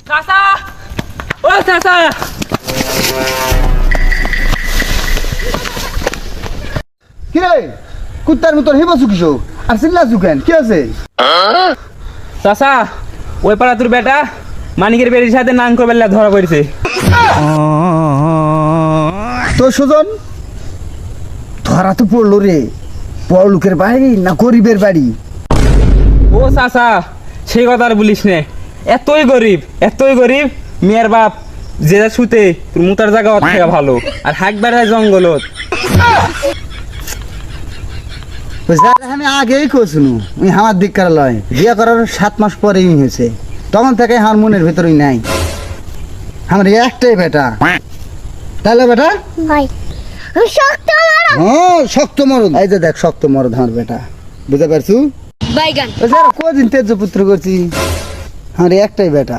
চাচা ও চাচা কি রে কুত্তার মতন হেবাসু কিসো আর চিল্লাছু কেন কি আছে? চাচা ওই পাড়া তোর বেটা মানিকের বেরির সাথে নাং করবেলা ধরা পড়েছে। তো সুজন ধরা তো পড়লো রে, বড় লোকের বাড়ি না গরিবের বাড়ি? ও চাচা সেই কথা আর বলিস নে, এতই গরিব মেয়ের বাপ যে শুতে তোর মুতার জায়গা ওর থেকে ভালো আর হাক বেড়ায় জঙ্গলত। আমি আগেই কইছিনু আমার দিককার লয়, বিয়ে করার 7 মাস পরেই হয়েছে, তখন থেকে আমার মনের ভেতরই নাই। আমার একটাই বেটা, তাহলে বেটা ভাই শক্ত মারো হ্যাঁ শক্ত মরদ। এই যে দেখ শক্ত মরদ আমার বেটা, বুঝতে পারছু? বাইগান কদিন তেজ পুত্র করছি, আমার একটাই বেটা।